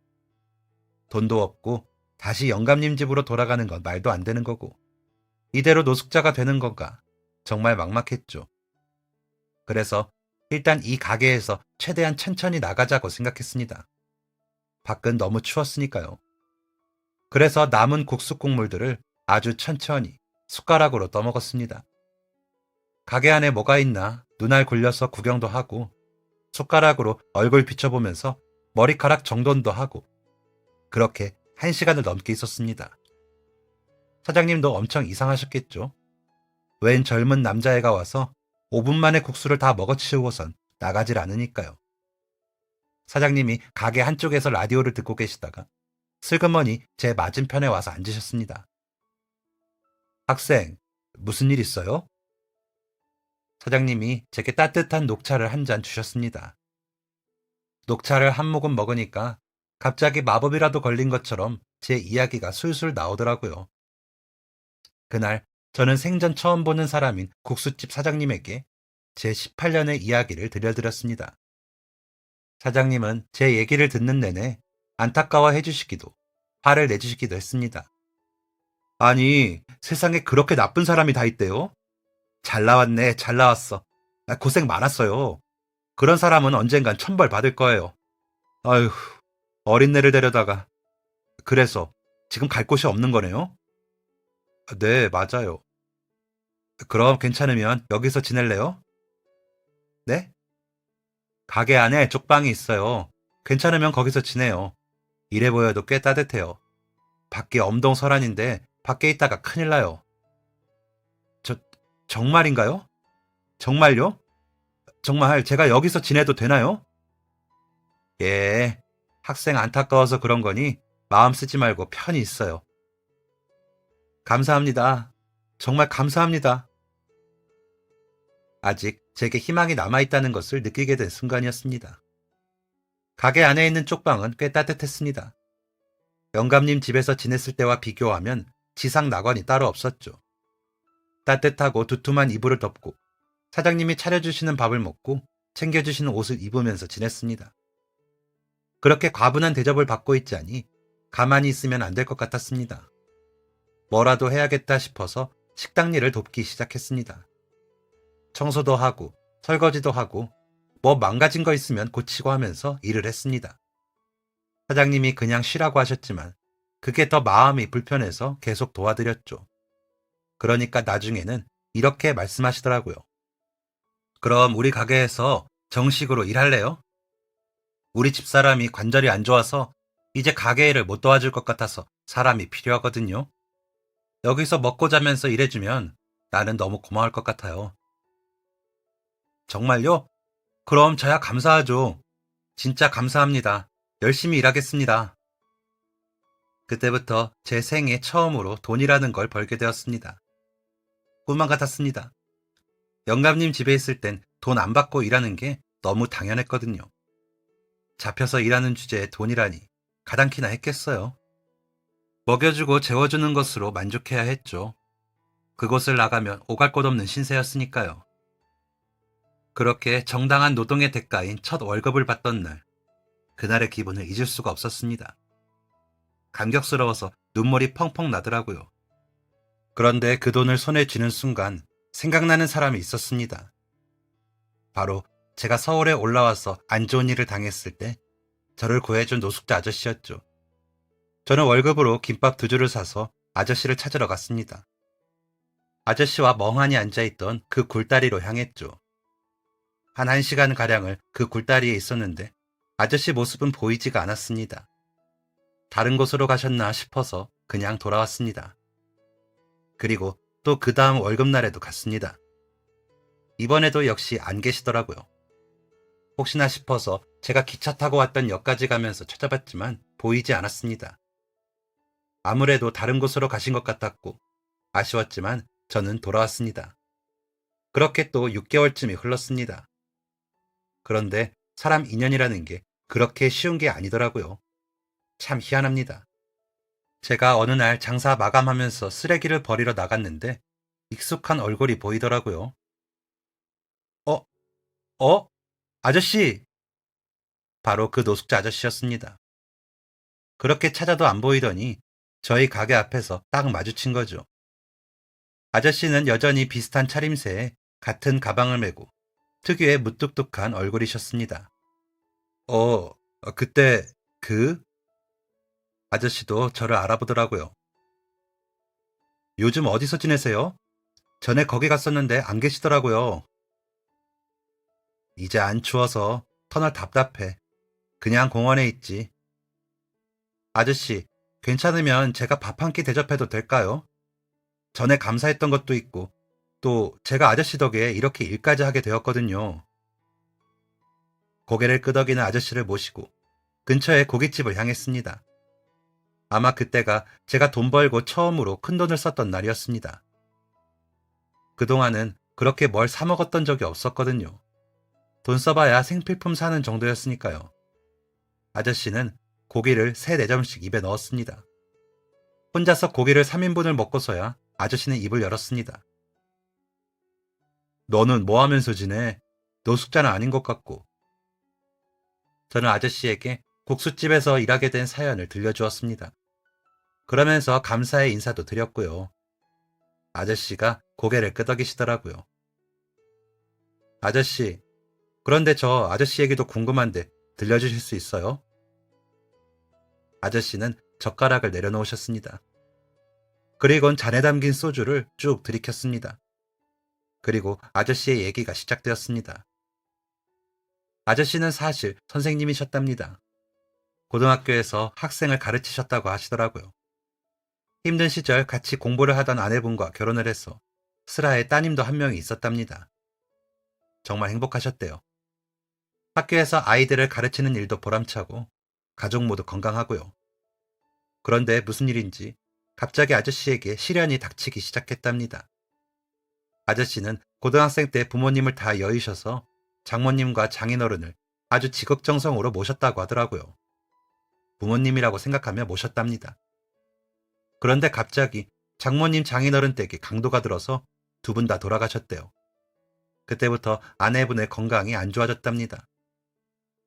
돈도 없고 다시 영감님 집으로 돌아가는 건 말도 안 되는 거고 이대로 노숙자가 되는 건가 정말 막막했죠. 그래서 일단 이 가게에서 최대한 천천히 나가자고 생각했습니다. 밖은 너무 추웠으니까요. 그래서 남은 국수 국물들을 아주 천천히 숟가락으로 떠먹었습니다. 가게 안에 뭐가 있나 눈알 굴려서 구경도 하고 숟가락으로 얼굴 비춰보면서 머리카락 정돈도 하고 그렇게 1시간을 넘게 있었습니다. 사장님도 엄청 이상하셨겠죠. 웬 젊은 남자애가 와서 5분 만에 국수를 다 먹어치우고선 나가질 않으니까요. 사장님이 가게 한쪽에서 라디오를 듣고 계시다가 슬그머니 제 맞은편에 와서 앉으셨습니다. 학생, 무슨 일 있어요? 사장님이 제게 따뜻한 녹차를 한 잔 주셨습니다. 녹차를 한 모금 먹으니까 갑자기 마법이라도 걸린 것처럼 제 이야기가 술술 나오더라고요. 그날 저는 생전 처음 보는 사람인 국수집 사장님에게 제 18년의 이야기를 들려드렸습니다. 사장님은 제 얘기를 듣는 내내 안타까워해 주시기도 화를 내주시기도 했습니다. 아니, 세상에 그렇게 나쁜 사람이 다 있대요? 잘 나왔네, 잘 나왔어. 고생 많았어요. 그런 사람은 언젠간 천벌 받을 거예요. 아휴, 어린애를 데려다가. 그래서 지금 갈 곳이 없는 거네요? 네, 맞아요. 그럼 괜찮으면 여기서 지낼래요? 네? 가게 안에 쪽방이 있어요. 괜찮으면 거기서 지내요. 이래 보여도 꽤 따뜻해요. 밖이 엄동설한인데 밖에 있다가 큰일 나요. 저, 정말인가요? 정말요? 정말 제가 여기서 지내도 되나요? 예, 학생 안타까워서 그런 거니 마음 쓰지 말고 편히 있어요. 감사합니다. 정말 감사합니다. 아직 제게 희망이 남아있다는 것을 느끼게 된 순간이었습니다. 가게 안에 있는 쪽방은 꽤 따뜻했습니다. 영감님 집에서 지냈을 때와 비교하면 지상 낙원이 따로 없었죠. 따뜻하고 두툼한 이불을 덮고 사장님이 차려주시는 밥을 먹고 챙겨주시는 옷을 입으면서 지냈습니다. 그렇게 과분한 대접을 받고 있자니 가만히 있으면 안 될 것 같았습니다. 뭐라도 해야겠다 싶어서 식당 일을 돕기 시작했습니다. 청소도 하고 설거지도 하고 뭐 망가진 거 있으면 고치고 하면서 일을 했습니다. 사장님이 그냥 쉬라고 하셨지만 그게 더 마음이 불편해서 계속 도와드렸죠. 그러니까 나중에는 이렇게 말씀하시더라고요. 그럼 우리 가게에서 정식으로 일할래요? 우리 집사람이 관절이 안 좋아서 이제 가게 일을 못 도와줄 것 같아서 사람이 필요하거든요. 여기서 먹고 자면서 일해주면 나는 너무 고마울 것 같아요. 정말요? 그럼 저야 감사하죠. 진짜 감사합니다. 열심히 일하겠습니다. 그때부터 제 생애 처음으로 돈이라는 걸 벌게 되었습니다. 꿈만 같았습니다. 영감님 집에 있을 땐 돈 안 받고 일하는 게 너무 당연했거든요. 잡혀서 일하는 주제에 돈이라니 가당키나 했겠어요. 먹여주고 재워주는 것으로 만족해야 했죠. 그곳을 나가면 오갈 곳 없는 신세였으니까요. 그렇게 정당한 노동의 대가인 첫 월급을 받던 날, 그날의 기분을 잊을 수가 없었습니다. 감격스러워서 눈물이 펑펑 나더라고요. 그런데 그 돈을 손에 쥐는 순간 생각나는 사람이 있었습니다. 바로 제가 서울에 올라와서 안 좋은 일을 당했을 때 저를 구해준 노숙자 아저씨였죠. 저는 월급으로 김밥 2줄을 사서 아저씨를 찾으러 갔습니다. 아저씨와 멍하니 앉아있던 그 굴다리로 향했죠. 한 1시간가량을 그 굴다리에 있었는데 아저씨 모습은 보이지가 않았습니다. 다른 곳으로 가셨나 싶어서 그냥 돌아왔습니다. 그리고 또 그 다음 월급날에도 갔습니다. 이번에도 역시 안 계시더라고요. 혹시나 싶어서 제가 기차 타고 왔던 역까지 가면서 찾아봤지만 보이지 않았습니다. 아무래도 다른 곳으로 가신 것 같았고 아쉬웠지만 저는 돌아왔습니다. 그렇게 또 6개월쯤이 흘렀습니다. 그런데 사람 인연이라는 게 그렇게 쉬운 게 아니더라고요. 참 희한합니다. 제가 어느 날 장사 마감하면서 쓰레기를 버리러 나갔는데 익숙한 얼굴이 보이더라고요. 어? 어? 아저씨! 바로 그 노숙자 아저씨였습니다. 그렇게 찾아도 안 보이더니 저희 가게 앞에서 딱 마주친 거죠. 아저씨는 여전히 비슷한 차림새에 같은 가방을 메고 특유의 무뚝뚝한 얼굴이셨습니다. 어, 그때 그 아저씨도 저를 알아보더라고요. 요즘 어디서 지내세요? 전에 거기 갔었는데 안 계시더라고요. 이제 안 추워서 터널 답답해. 그냥 공원에 있지. 아저씨, 괜찮으면 제가 밥 한 끼 대접해도 될까요? 전에 감사했던 것도 있고, 또 제가 아저씨 덕에 이렇게 일까지 하게 되었거든요. 고개를 끄덕이는 아저씨를 모시고 근처의 고깃집을 향했습니다. 아마 그때가 제가 돈 벌고 처음으로 큰 돈을 썼던 날이었습니다. 그동안은 그렇게 뭘 사 먹었던 적이 없었거든요. 돈 써봐야 생필품 사는 정도였으니까요. 아저씨는 고기를 3, 4점씩 입에 넣었습니다. 혼자서 고기를 3인분을 먹고서야 아저씨는 입을 열었습니다. 너는 뭐 하면서 지내? 노숙자는 아닌 것 같고. 저는 아저씨에게 국수집에서 일하게 된 사연을 들려주었습니다. 그러면서 감사의 인사도 드렸고요. 아저씨가 고개를 끄덕이시더라고요. 아저씨, 그런데 저 아저씨 얘기도 궁금한데 들려주실 수 있어요? 아저씨는 젓가락을 내려놓으셨습니다. 그리곤 잔에 담긴 소주를 쭉 들이켰습니다. 그리고 아저씨의 얘기가 시작되었습니다. 아저씨는 사실 선생님이셨답니다. 고등학교에서 학생을 가르치셨다고 하시더라고요. 힘든 시절 같이 공부를 하던 아내분과 결혼을 해서 슬하에 따님도 한 명이 있었답니다. 정말 행복하셨대요. 학교에서 아이들을 가르치는 일도 보람차고 가족 모두 건강하고요. 그런데 무슨 일인지 갑자기 아저씨에게 시련이 닥치기 시작했답니다. 아저씨는 고등학생 때 부모님을 다 여의셔서 장모님과 장인어른을 아주 지극정성으로 모셨다고 하더라고요. 부모님이라고 생각하며 모셨답니다. 그런데 갑자기 장모님 장인어른 댁에 강도가 들어서 2분 다 돌아가셨대요. 그때부터 아내분의 건강이 안 좋아졌답니다.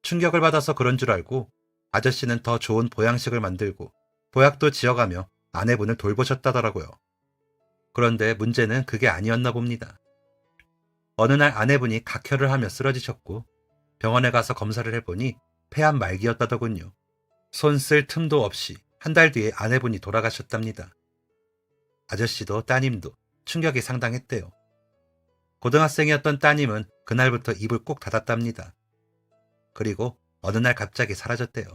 충격을 받아서 그런 줄 알고 아저씨는 더 좋은 보양식을 만들고 보약도 지어가며 아내분을 돌보셨다더라고요. 그런데 문제는 그게 아니었나 봅니다. 어느 날 아내분이 각혈을 하며 쓰러지셨고 병원에 가서 검사를 해보니 폐암 말기였다더군요. 손 쓸 틈도 없이 한 달 뒤에 아내분이 돌아가셨답니다. 아저씨도 따님도 충격이 상당했대요. 고등학생이었던 따님은 그날부터 입을 꼭 닫았답니다. 그리고 어느 날 갑자기 사라졌대요.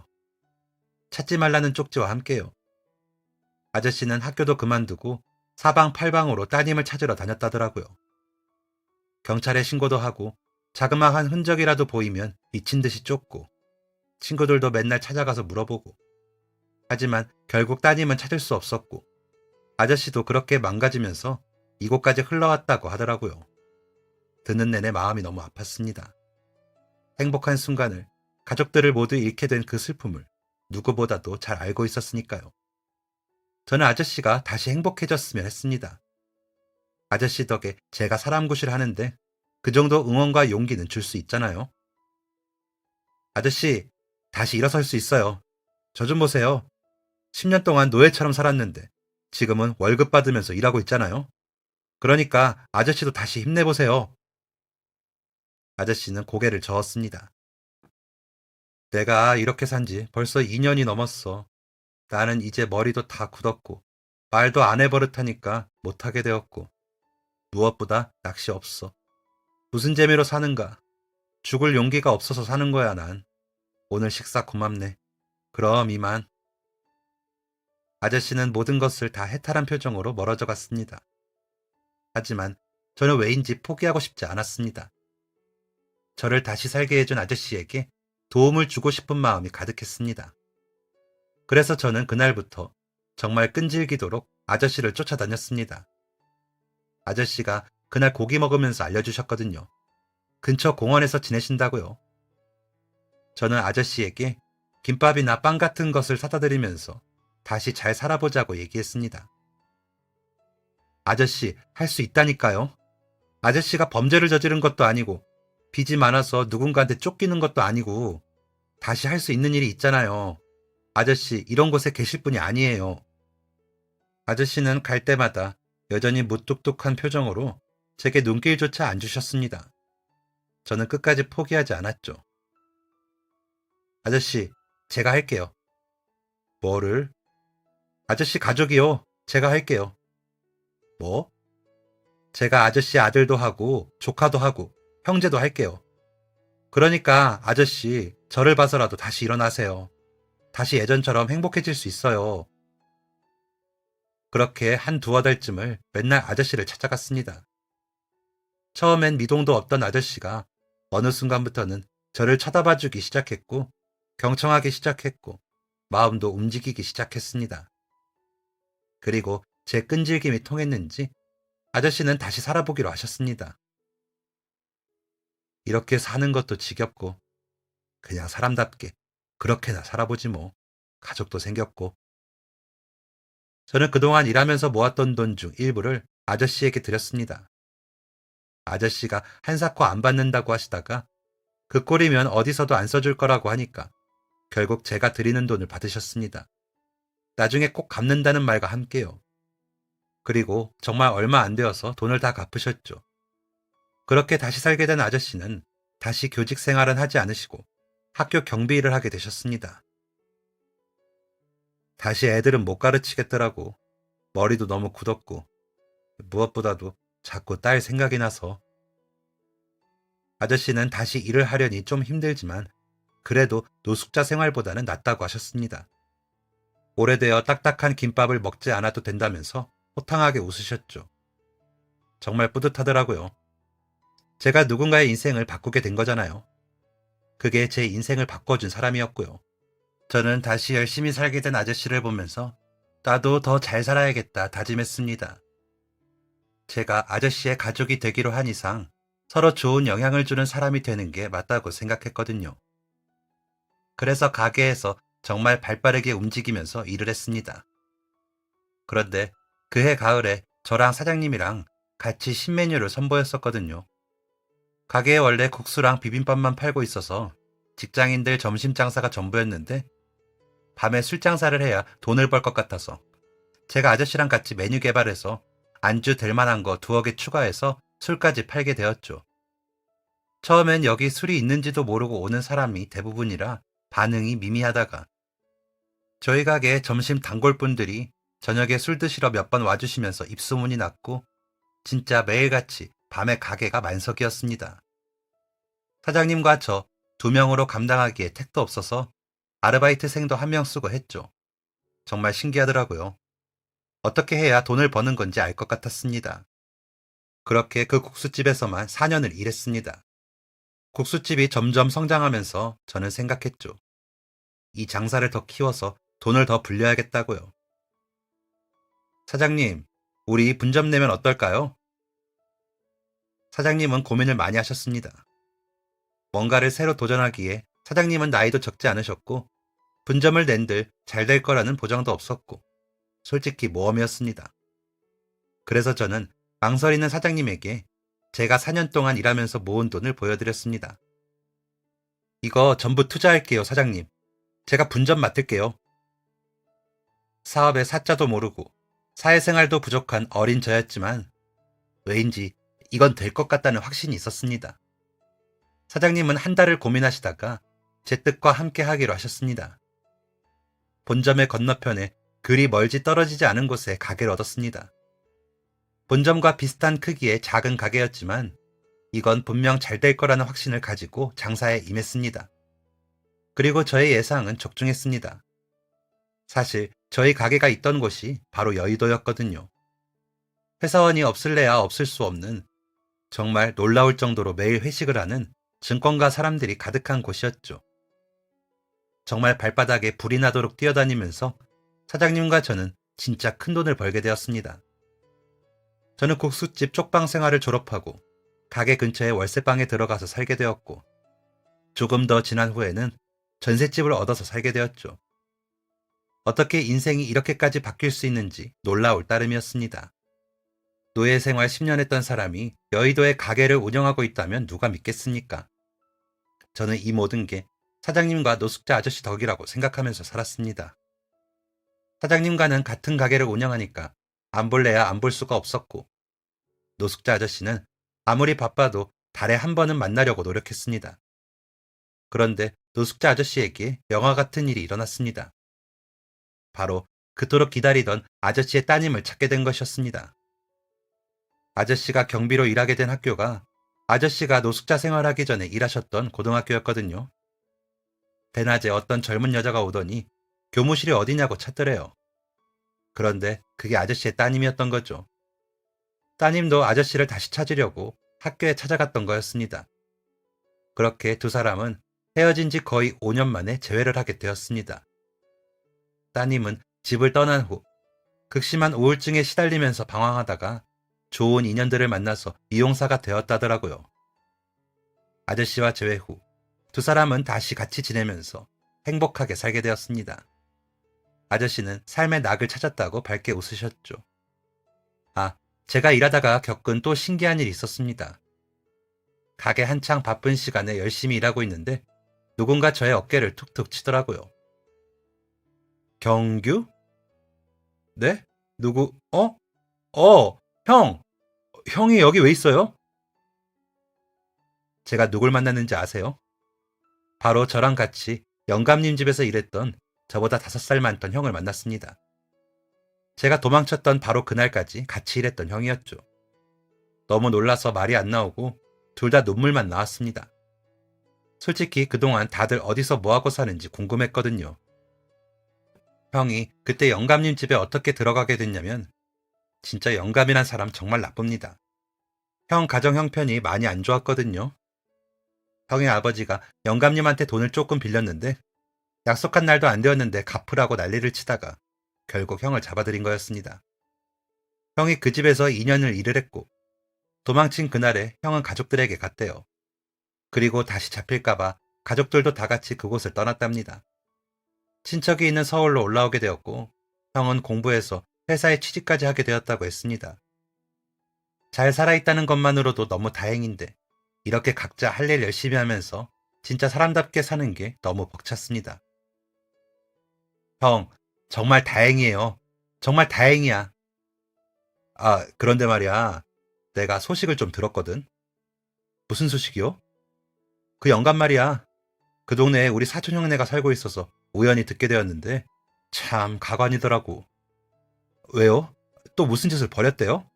찾지 말라는 쪽지와 함께요. 아저씨는 학교도 그만두고 사방팔방으로 따님을 찾으러 다녔다더라고요. 경찰에 신고도 하고 자그마한 흔적이라도 보이면 미친 듯이 쫓고 친구들도 맨날 찾아가서 물어보고 하지만 결국 따님은 찾을 수 없었고 아저씨도 그렇게 망가지면서 이곳까지 흘러왔다고 하더라고요. 듣는 내내 마음이 너무 아팠습니다. 행복한 순간을 가족들을 모두 잃게 된 그 슬픔을 누구보다도 잘 알고 있었으니까요. 저는 아저씨가 다시 행복해졌으면 했습니다. 아저씨 덕에 제가 사람 구실을 하는데 그 정도 응원과 용기는 줄 수 있잖아요. 아저씨, 다시 일어설 수 있어요. 저 좀 보세요. 10년 동안 노예처럼 살았는데 지금은 월급 받으면서 일하고 있잖아요. 그러니까 아저씨도 다시 힘내보세요. 아저씨는 고개를 저었습니다. 내가 이렇게 산지 벌써 2년이 넘었어. 나는 이제 머리도 다 굳었고 말도 안 해버릇하니까 못하게 되었고 무엇보다 낚시 없어. 무슨 재미로 사는가? 죽을 용기가 없어서 사는 거야 난. 오늘 식사 고맙네. 그럼 이만. 아저씨는 모든 것을 다 해탈한 표정으로 멀어져 갔습니다. 하지만 저는 왜인지 포기하고 싶지 않았습니다. 저를 다시 살게 해준 아저씨에게 도움을 주고 싶은 마음이 가득했습니다. 그래서 저는 그날부터 정말 끈질기도록 아저씨를 쫓아다녔습니다. 아저씨가 그날 고기 먹으면서 알려주셨거든요. 근처 공원에서 지내신다고요. 저는 아저씨에게 김밥이나 빵 같은 것을 사다 드리면서 다시 잘 살아보자고 얘기했습니다. 아저씨, 할 수 있다니까요. 아저씨가 범죄를 저지른 것도 아니고 빚이 많아서 누군가한테 쫓기는 것도 아니고 다시 할 수 있는 일이 있잖아요. 아저씨, 이런 곳에 계실 분이 아니에요. 아저씨는 갈 때마다 여전히 무뚝뚝한 표정으로 제게 눈길조차 안 주셨습니다. 저는 끝까지 포기하지 않았죠. 아저씨, 제가 할게요. 뭐를? 아저씨 가족이요. 제가 할게요. 뭐? 제가 아저씨 아들도 하고 조카도 하고 형제도 할게요. 그러니까 아저씨, 저를 봐서라도 다시 일어나세요. 다시 예전처럼 행복해질 수 있어요. 그렇게 한 두어 달쯤을 맨날 아저씨를 찾아갔습니다. 처음엔 미동도 없던 아저씨가 어느 순간부터는 저를 쳐다봐주기 시작했고 경청하기 시작했고 마음도 움직이기 시작했습니다. 그리고 제 끈질김이 통했는지 아저씨는 다시 살아보기로 하셨습니다. 이렇게 사는 것도 지겹고 그냥 사람답게 그렇게나 살아보지 뭐. 가족도 생겼고. 저는 그동안 일하면서 모았던 돈 중 일부를 아저씨에게 드렸습니다. 아저씨가 한사코 안 받는다고 하시다가 그 꼴이면 어디서도 안 써줄 거라고 하니까 결국 제가 드리는 돈을 받으셨습니다. 나중에 꼭 갚는다는 말과 함께요. 그리고 정말 얼마 안 되어서 돈을 다 갚으셨죠. 그렇게 다시 살게 된 아저씨는 다시 교직 생활은 하지 않으시고 학교 경비 일을 하게 되셨습니다. 다시 애들은 못 가르치겠더라고. 머리도 너무 굳었고 무엇보다도 자꾸 딸 생각이 나서. 아저씨는 다시 일을 하려니 좀 힘들지만 그래도 노숙자 생활보다는 낫다고 하셨습니다. 오래되어 딱딱한 김밥을 먹지 않아도 된다면서 호탕하게 웃으셨죠. 정말 뿌듯하더라고요. 제가 누군가의 인생을 바꾸게 된 거잖아요. 그게 제 인생을 바꿔준 사람이었고요. 저는 다시 열심히 살게 된 아저씨를 보면서 나도 더 잘 살아야겠다 다짐했습니다. 제가 아저씨의 가족이 되기로 한 이상 서로 좋은 영향을 주는 사람이 되는 게 맞다고 생각했거든요. 그래서 가게에서 정말 발빠르게 움직이면서 일을 했습니다. 그런데 그해 가을에 저랑 사장님이랑 같이 신메뉴를 선보였었거든요. 가게에 원래 국수랑 비빔밥만 팔고 있어서 직장인들 점심 장사가 전부였는데 밤에 술 장사를 해야 돈을 벌 것 같아서 제가 아저씨랑 같이 메뉴 개발해서 안주 될 만한 거 두어 개 추가해서 술까지 팔게 되었죠. 처음엔 여기 술이 있는지도 모르고 오는 사람이 대부분이라 반응이 미미하다가 저희 가게 점심 단골분들이 저녁에 술 드시러 몇 번 와주시면서 입소문이 났고 진짜 매일같이 밤에 가게가 만석이었습니다. 사장님과 저 두 명으로 감당하기에 택도 없어서 아르바이트생도 한 명 쓰고 했죠. 정말 신기하더라고요. 어떻게 해야 돈을 버는 건지 알 것 같았습니다. 그렇게 그 국수집에서만 4년을 일했습니다. 국수집이 점점 성장하면서 저는 생각했죠. 이 장사를 더 키워서 돈을 더 불려야겠다고요. 사장님, 우리 분점 내면 어떨까요? 사장님은 고민을 많이 하셨습니다. 뭔가를 새로 도전하기에 사장님은 나이도 적지 않으셨고 분점을 낸들 잘 될 거라는 보장도 없었고 솔직히 모험이었습니다. 그래서 저는 망설이는 사장님에게 제가 4년 동안 일하면서 모은 돈을 보여드렸습니다. 이거 전부 투자할게요, 사장님. 제가 분점 맡을게요. 사업의 사자도 모르고 사회생활도 부족한 어린 저였지만 왜인지 이건 될 것 같다는 확신이 있었습니다. 사장님은 한 달을 고민하시다가 제 뜻과 함께 하기로 하셨습니다. 본점의 건너편에 그리 멀지 떨어지지 않은 곳에 가게를 얻었습니다. 본점과 비슷한 크기의 작은 가게였지만 이건 분명 잘 될 거라는 확신을 가지고 장사에 임했습니다. 그리고 저의 예상은 적중했습니다. 사실 저희 가게가 있던 곳이 바로 여의도였거든요. 회사원이 없을래야 없을 수 없는 정말 놀라울 정도로 매일 회식을 하는 증권가 사람들이 가득한 곳이었죠. 정말 발바닥에 불이 나도록 뛰어다니면서 사장님과 저는 진짜 큰 돈을 벌게 되었습니다. 저는 국수집 쪽방 생활을 졸업하고 가게 근처의 월세방에 들어가서 살게 되었고 조금 더 지난 후에는 전셋집을 얻어서 살게 되었죠. 어떻게 인생이 이렇게까지 바뀔 수 있는지 놀라울 따름이었습니다. 노예 생활 10년 했던 사람이 여의도에 가게를 운영하고 있다면 누가 믿겠습니까? 저는 이 모든 게 사장님과 노숙자 아저씨 덕이라고 생각하면서 살았습니다. 사장님과는 같은 가게를 운영하니까 안 볼래야 안 볼 수가 없었고 노숙자 아저씨는 아무리 바빠도 달에 한 번은 만나려고 노력했습니다. 그런데 노숙자 아저씨에게 영화 같은 일이 일어났습니다. 바로 그토록 기다리던 아저씨의 따님을 찾게 된 것이었습니다. 아저씨가 경비로 일하게 된 학교가 아저씨가 노숙자 생활하기 전에 일하셨던 고등학교였거든요. 대낮에 어떤 젊은 여자가 오더니 교무실이 어디냐고 찾더래요. 그런데 그게 아저씨의 따님이었던 거죠. 따님도 아저씨를 다시 찾으려고 학교에 찾아갔던 거였습니다. 그렇게 두 사람은 헤어진 지 거의 5년 만에 재회를 하게 되었습니다. 따님은 집을 떠난 후 극심한 우울증에 시달리면서 방황하다가 좋은 인연들을 만나서 이용사가 되었다더라고요. 아저씨와 재회 후 두 사람은 다시 같이 지내면서 행복하게 살게 되었습니다. 아저씨는 삶의 낙을 찾았다고 밝게 웃으셨죠. 아, 제가 일하다가 겪은 또 신기한 일이 있었습니다. 가게 한창 바쁜 시간에 열심히 일하고 있는데 누군가 저의 어깨를 툭툭 치더라고요. 경규? 네? 누구? 형! 형이 여기 왜 있어요? 제가 누굴 만났는지 아세요? 바로 저랑 같이 영감님 집에서 일했던 저보다 5살 많던 형을 만났습니다. 제가 도망쳤던 바로 그날까지 같이 일했던 형이었죠. 너무 놀라서 말이 안 나오고 둘 다 눈물만 나왔습니다. 솔직히 그동안 다들 어디서 뭐하고 사는지 궁금했거든요. 형이 그때 영감님 집에 어떻게 들어가게 됐냐면 진짜 영감이란 사람 정말 나쁩니다. 형 가정 형편이 많이 안 좋았거든요. 형의 아버지가 영감님한테 돈을 조금 빌렸는데 약속한 날도 안 되었는데 갚으라고 난리를 치다가 결국 형을 잡아들인 거였습니다. 형이 그 집에서 2년을 일을 했고 도망친 그날에 형은 가족들에게 갔대요. 그리고 다시 잡힐까봐 가족들도 다 같이 그곳을 떠났답니다. 친척이 있는 서울로 올라오게 되었고 형은 공부해서 회사에 취직까지 하게 되었다고 했습니다. 잘 살아있다는 것만으로도 너무 다행인데 이렇게 각자 할 일 열심히 하면서 진짜 사람답게 사는 게 너무 벅찼습니다. 형, 정말 다행이에요. 정말 다행이야. 아, 그런데 말이야. 내가 소식을 좀 들었거든. 무슨 소식이요? 그 영감 말이야. 그 동네에 우리 사촌 형네가 살고 있어서 우연히 듣게 되었는데 참 가관이더라고. 왜요? 또 무슨 짓을 벌였대요?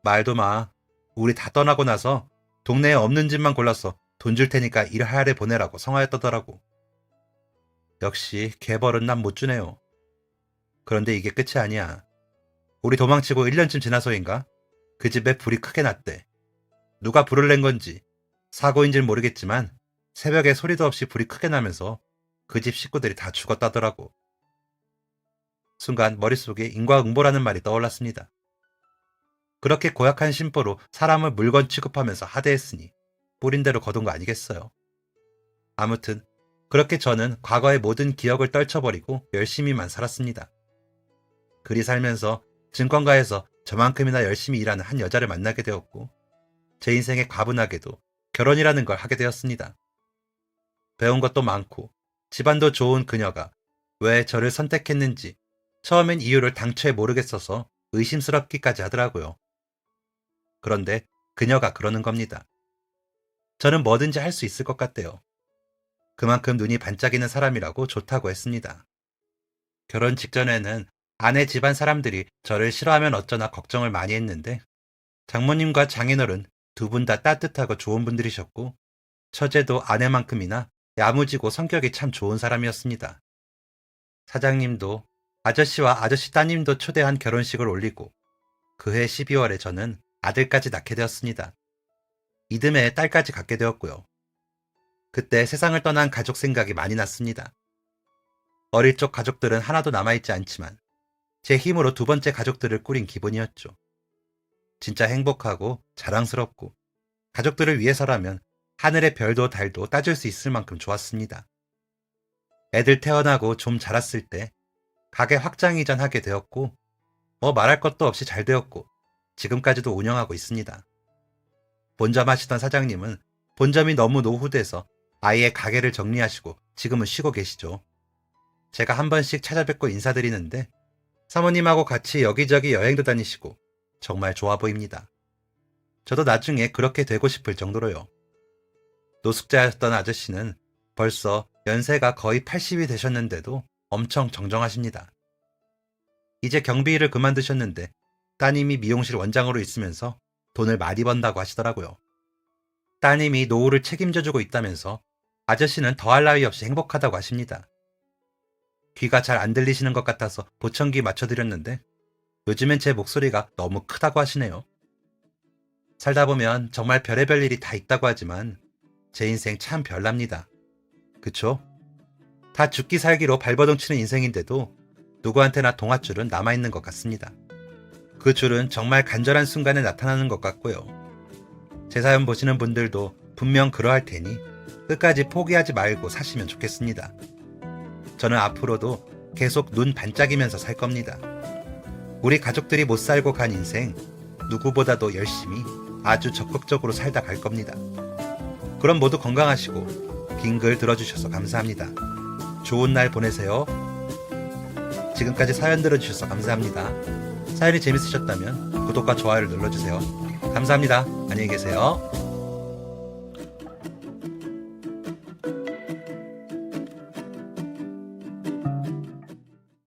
말도 마. 우리 다 떠나고 나서 동네에 없는 집만 골라서 돈 줄 테니까 일하래 보내라고 성화했다더라고. 역시 개벌은 난 못 주네요. 그런데 이게 끝이 아니야. 우리 도망치고 1년쯤 지나서인가 그 집에 불이 크게 났대. 누가 불을 낸 건지 사고인지는 모르겠지만 새벽에 소리도 없이 불이 크게 나면서 그 집 식구들이 다 죽었다더라고. 순간 머릿속에 인과응보라는 말이 떠올랐습니다. 그렇게 고약한 심보로 사람을 물건 취급하면서 하대했으니 뿌린 대로 거둔 거 아니겠어요. 아무튼 그렇게 저는 과거의 모든 기억을 떨쳐버리고 열심히만 살았습니다. 그리 살면서 증권가에서 저만큼이나 열심히 일하는 한 여자를 만나게 되었고 제 인생에 과분하게도 결혼이라는 걸 하게 되었습니다. 배운 것도 많고 집안도 좋은 그녀가 왜 저를 선택했는지 처음엔 이유를 당초에 모르겠어서 의심스럽기까지 하더라고요. 그런데 그녀가 그러는 겁니다. 저는 뭐든지 할 수 있을 것 같대요. 그만큼 눈이 반짝이는 사람이라고 좋다고 했습니다. 결혼 직전에는 아내 집안 사람들이 저를 싫어하면 어쩌나 걱정을 많이 했는데 장모님과 장인어른 두 분 다 따뜻하고 좋은 분들이셨고 처제도 아내만큼이나 야무지고 성격이 참 좋은 사람이었습니다. 사장님도 아저씨와 아저씨 따님도 초대한 결혼식을 올리고 그해 12월에 저는 아들까지 낳게 되었습니다. 이듬해 딸까지 갖게 되었고요. 그때 세상을 떠난 가족 생각이 많이 났습니다. 어릴 적 가족들은 하나도 남아있지 않지만 제 힘으로 두 번째 가족들을 꾸린 기분이었죠. 진짜 행복하고 자랑스럽고 가족들을 위해서라면 하늘의 별도 달도 따줄 수 있을 만큼 좋았습니다. 애들 태어나고 좀 자랐을 때 가게 확장 이전하게 되었고 뭐 말할 것도 없이 잘 되었고 지금까지도 운영하고 있습니다. 본점 하시던 사장님은 본점이 너무 노후돼서 아예 가게를 정리하시고 지금은 쉬고 계시죠. 제가 한 번씩 찾아뵙고 인사드리는데 사모님하고 같이 여기저기 여행도 다니시고 정말 좋아 보입니다. 저도 나중에 그렇게 되고 싶을 정도로요. 노숙자였던 아저씨는 벌써 연세가 거의 80이 되셨는데도 엄청 정정하십니다. 이제 경비 일을 그만두셨는데 따님이 미용실 원장으로 있으면서 돈을 많이 번다고 하시더라고요. 따님이 노후를 책임져주고 있다면서 아저씨는 더할 나위 없이 행복하다고 하십니다. 귀가 잘 안 들리시는 것 같아서 보청기 맞춰드렸는데 요즘엔 제 목소리가 너무 크다고 하시네요. 살다 보면 정말 별의별 일이 다 있다고 하지만 제 인생 참 별납니다. 그쵸? 다 죽기 살기로 발버둥 치는 인생인데도 누구한테나 동아줄은 남아있는 것 같습니다. 그 줄은 정말 간절한 순간에 나타나는 것 같고요. 제 사연 보시는 분들도 분명 그러할 테니 끝까지 포기하지 말고 사시면 좋겠습니다. 저는 앞으로도 계속 눈 반짝이면서 살 겁니다. 우리 가족들이 못 살고 간 인생 누구보다도 열심히 아주 적극적으로 살다 갈 겁니다. 그럼 모두 건강하시고 긴 글 들어주셔서 감사합니다. 좋은 날 보내세요. 지금까지 사연 들어주셔서 감사합니다. 사연이 재밌으셨다면 구독과 좋아요를 눌러주세요. 감사합니다. 안녕히 계세요.